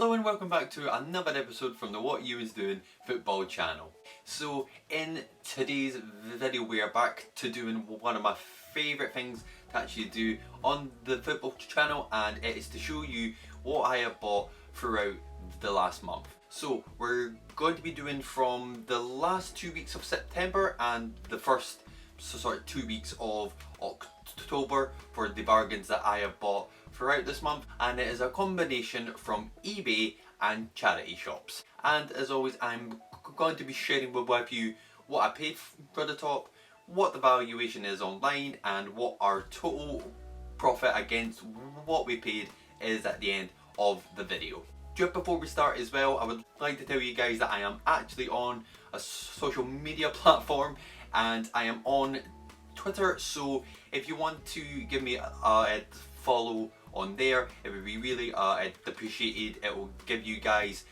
Hello and welcome back to another episode from the What Ewen's Doing football channel. So in today's video we are back to doing one of my favourite things to actually do on the football channel, and it is to show you what I have bought throughout the last month. So we're going to be doing from the last 2 weeks of September and the first 2 weeks of October for the bargains that I have bought throughout this month, and it is a combination from eBay and charity shops. And as always, I'm going to be sharing with you what I paid for the top, what the valuation is online, and what our total profit against what we paid is at the end of the video. Just before we start as well, I would like to tell you guys that I am actually on a social media platform and I am on Twitter, so if you want to give me a follow on there, it would be really appreciated. It will give you guys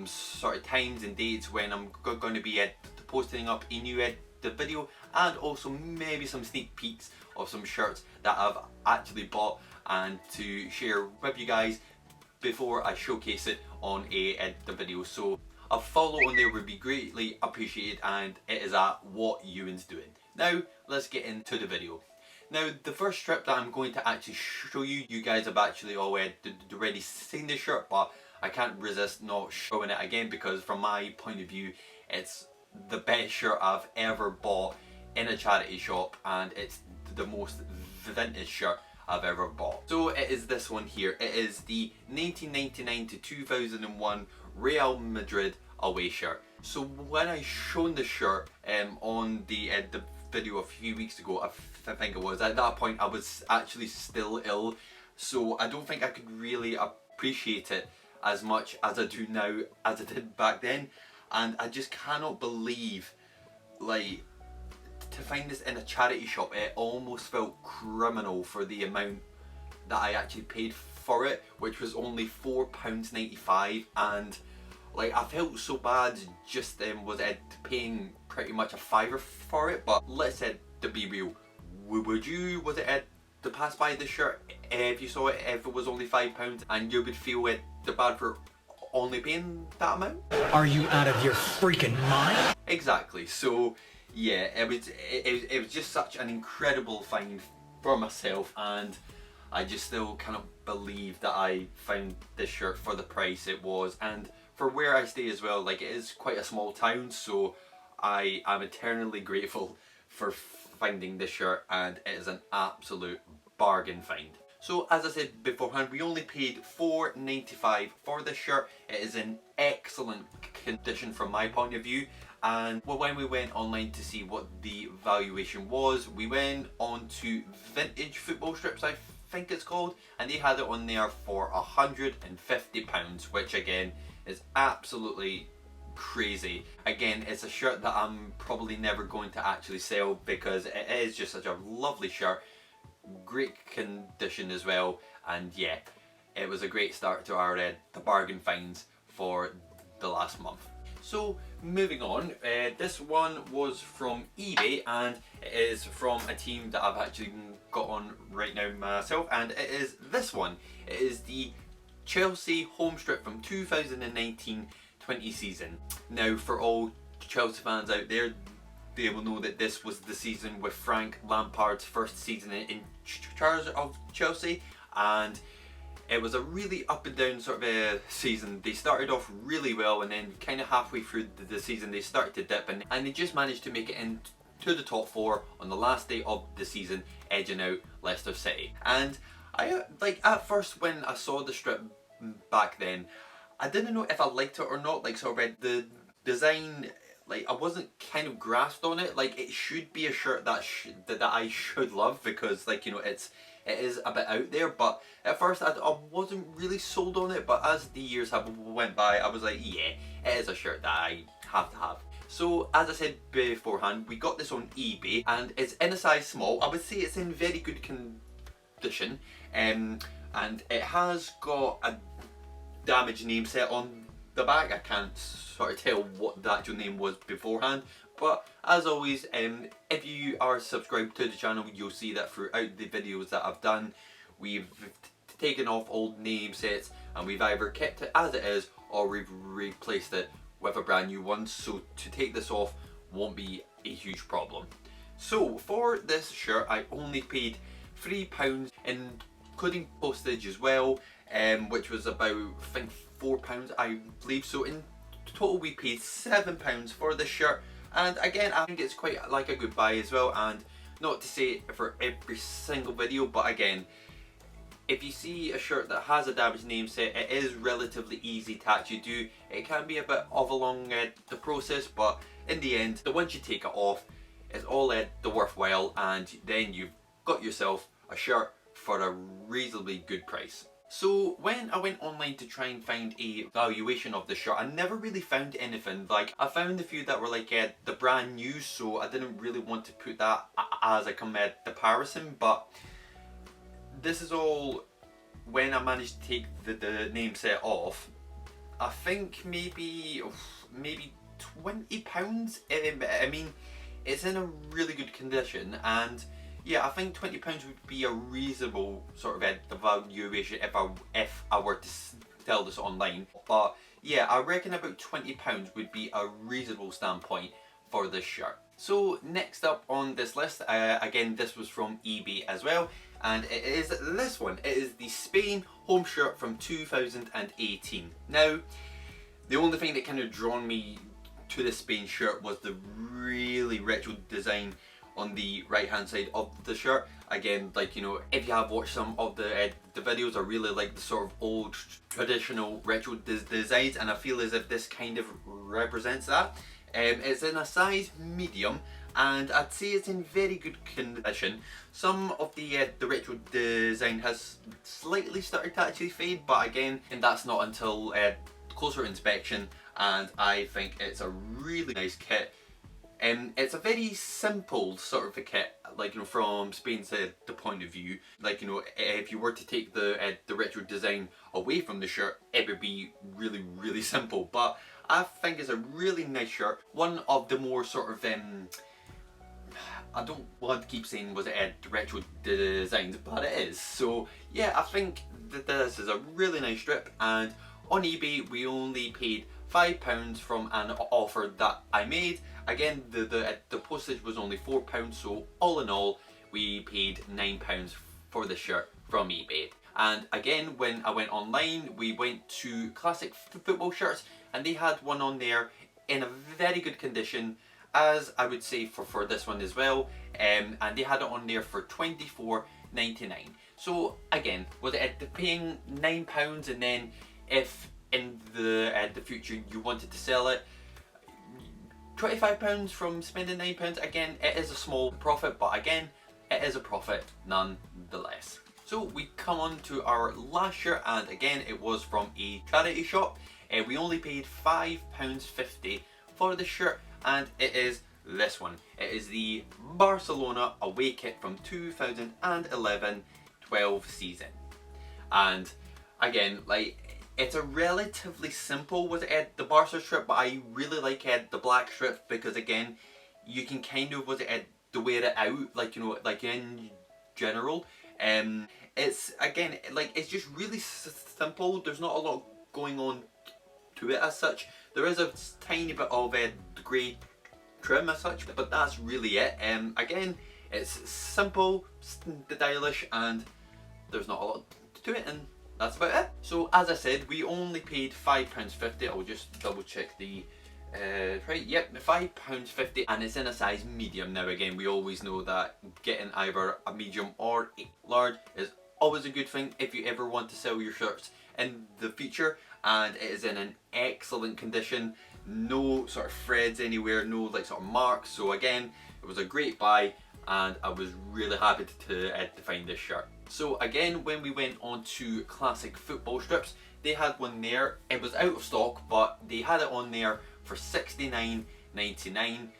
sort of times and dates when I'm going to be posting up a new the video, and also maybe some sneak peeks of some shirts that I've actually bought and to share with you guys before I showcase it on the video. So a follow on there would be greatly appreciated, and it is at WhatEwen'sDoin. Now let's get into the video. Now the first strip that I'm going to actually show you, you guys have actually already seen this shirt, but I can't resist not showing it again because from my point of view it's the best shirt I've ever bought in a charity shop, and it's the most vintage shirt I've ever bought. So it is this one here. It is the 1999 to 2001 Real Madrid away shirt. So when I shown the shirt on the video a few weeks ago, I think it was, at that point I was actually still ill, so I don't think I could really appreciate it as much as I do now as I did back then. And I just cannot believe, like, to find this in a charity shop, it almost felt criminal for the amount that I actually paid for it, which was only £4.95, and like I felt so bad just was paying pretty much a fiver for it. But let's to be real, would you, was it to pass by the shirt if you saw it, if it was only £5 and you would feel bad for only paying that amount? Are you out of your freaking mind? Exactly. So yeah, it was just such an incredible find for myself, and I just still cannot believe that I found this shirt for the price it was. And for where I stay as well, like, it is quite a small town, so I am eternally grateful for finding this shirt, and it is an absolute bargain find. So as I said beforehand, we only paid £4.95 for this shirt. It is in excellent condition from my point of view. And well, when we went online to see what the valuation was, we went on to Vintage Football Strips, I think it's called, and they had it on there for £150, which again is absolutely crazy. Again, it's a shirt that I'm probably never going to actually sell because it is just such a lovely shirt, great condition as well, and yeah, it was a great start to our the bargain finds for the last month. So moving on, this one was from eBay, and it is from a team that I've actually got on right now myself, and it is this one. It is the Chelsea home strip from 2019-20 season. Now for all Chelsea fans out there, they will know that this was the season with Frank Lampard's first season in charge of Chelsea, and it was a really up and down sort of a season. They started off really well, and then kind of halfway through the season they started to dip, and they just managed to make it into the top four on the last day of the season, edging out Leicester City. And I, like, at first when I saw the strip back then, I didn't know if I liked it or not. Like, sort of the design, like, I wasn't kind of grasped on it. Like, it should be a shirt that I should love, because, like, you know, it is a bit out there. But at first I wasn't really sold on it, but as the years have went by, I was like, yeah, it is a shirt that I have to have. So as I said beforehand, we got this on eBay, and it's in a size small. I would say it's in very good condition, and it has got a damaged name set on the back. I can't sort of tell what the actual name was beforehand, but as always, if you are subscribed to the channel, you'll see that throughout the videos that I've done, we've taken off old name sets and we've either kept it as it is or we've replaced it with a brand new one, so to take this off won't be a huge problem. So for this shirt I only paid £3, including postage as well, which was about, I think, £4 I believe. So in total we paid £7 for this shirt, and again I think it's quite like a good buy as well. And not to say for every single video, but again, if you see a shirt that has a damaged name set, it is relatively easy to actually do. It can be a bit of a long the process, but in the end, once you take it off, it's all the worthwhile, and then you've got yourself a shirt for a reasonably good price. So when I went online to try and find a valuation of the shirt, I never really found anything. Like, I found a few that were like the brand new, so I didn't really want to put that as a comparison, but this is all when I managed to take the name set off. I think maybe £20. I mean, it's in a really good condition, and yeah, I think £20 would be a reasonable sort of valuation if I were to sell this online. But yeah, I reckon about £20 would be a reasonable standpoint for this shirt. So next up on this list, again this was from eBay as well, and it is this one. It is the Spain home shirt from 2018. Now, the only thing that kind of drawn me to the Spain shirt was the really retro design on the right hand side of the shirt. Again, like, you know, if you have watched some of the videos, I really like the sort of old traditional retro designs, and I feel as if this kind of represents that. It's in a size medium, and I'd say it's in very good condition. Some of the retro design has slightly started to actually fade, but again, and that's not until closer inspection, and I think it's a really nice kit. It's a very simple sort of a kit, like, you know, from Spain's the point of view. Like, you know, if you were to take the retro design away from the shirt, it would be really simple. But I think it's a really nice shirt. One of the more sort of I don't want to keep saying was it retro designs, but it is. So yeah, I think that this is a really nice strip, and on eBay we only paid £5 from an offer that I made. Again, the postage was only £4, so all in all we paid £9 for the shirt from eBay. And again, when I went online, we went to Classic Football Shirts, and they had one on there in a very good condition, as I would say for this one as well, and they had it on there for £24.99. So again, was it paying £9, and then if in the future you wanted to sell it, £25 from spending £9, again, it is a small profit, but again, it is a profit nonetheless. So we come on to our last shirt, and again, it was from a charity shop. We only paid £5.50 for the shirt, and it is this one. It is the Barcelona away kit from 2011-12 season. And again, like, it's a relatively simple the Barca strip, but I really like the black strip, because again, you can kind of the wear it out, like, you know, like in general. It's again, like, it's just really simple. There's not a lot going on to it as such. There is a tiny bit of grey trim as such, but that's really it. Again, it's simple, stylish, and there's not a lot to it, and that's about it. So as I said, we only paid £5.50. I'll just double check the right, yep, £5.50, and it's in a size medium. Now again, we always know that getting either a medium or a large is always a good thing if you ever want to sell your shirts in the future, and it is in an excellent condition. No sort of threads anywhere, no like sort of marks. So again, it was a great buy, and I was really happy to find this shirt. So again, when we went on to Classic Football Strips, they had one there. It was out of stock, but they had it on there for £69.99.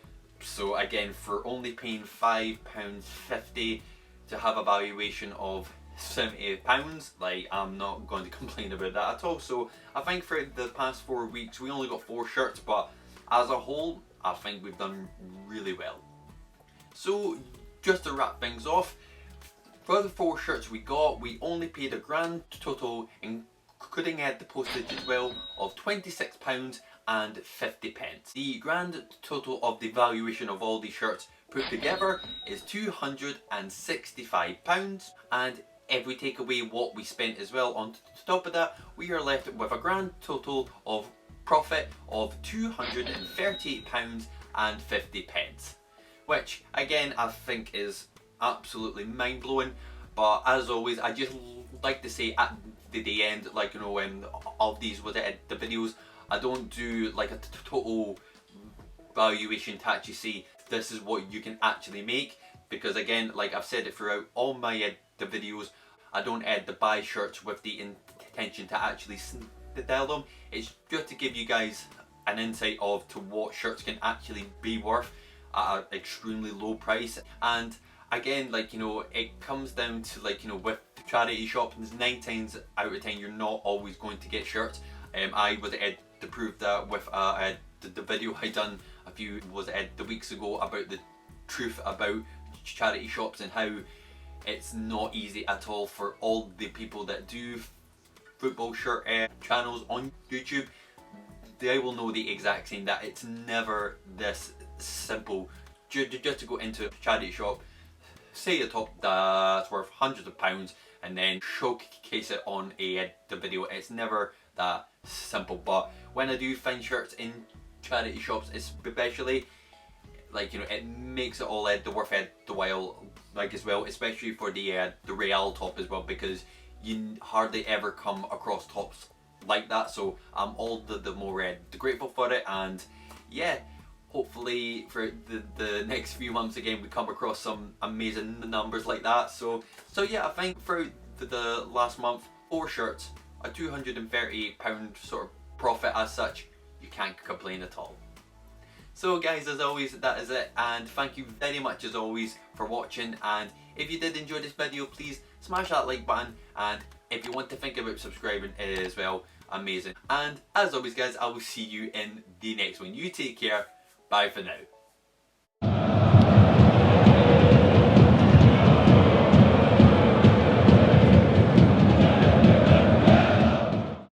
So again, for only paying £5.50 to have a valuation of £78, like, I'm not going to complain about that at all. So I think for the past 4 weeks we only got 4 shirts, but as a whole I think we've done really well. So just to wrap things off, For the 4 shirts we got, we only paid a grand total, including the postage as well, of £26 and 50p. The grand total of the valuation of all these shirts put together is £265, and if we take away what we spent as well on top of that, we are left with a grand total of profit of £238 and 50p, which again I think is absolutely mind-blowing. But as always, I just like to say at the end, like, you know, of these with the videos, I don't do like a total valuation to actually see this is what you can actually make, because again, like I've said it throughout all my the videos, I don't the buy shirts with the intention to actually sell them. It's just to give you guys an insight of to what shirts can actually be worth at an extremely low price. And again, like, you know, it comes down to, like, you know, with charity shops, 9 times out of 10 you're not always going to get shirts. I was to prove that with the video I done a few the weeks ago about the truth about charity shops and how it's not easy at all for all the people that do football shirt channels on YouTube. They will know the exact same, that it's never this simple just to go into a charity shop, say a top that's worth hundreds of pounds, and then showcase it on the video. It's never that simple. But when I do find shirts in charity shops especially, like, you know, it makes it all the worth the while, like, as well, especially for the Real top as well, because you hardly ever come across tops like that. So I'm all the more grateful for it. And yeah, hopefully for the next few months again we come across some amazing numbers like that. So yeah, I think for the last month, 4 shirts, a £238 sort of profit as such, you can't complain at all. So guys, as always, that is it, and thank you very much as always for watching. And if you did enjoy this video, please smash that like button, and if you want to think about subscribing as well, amazing. And as always guys, I will see you in the next one. You take care, bye for now.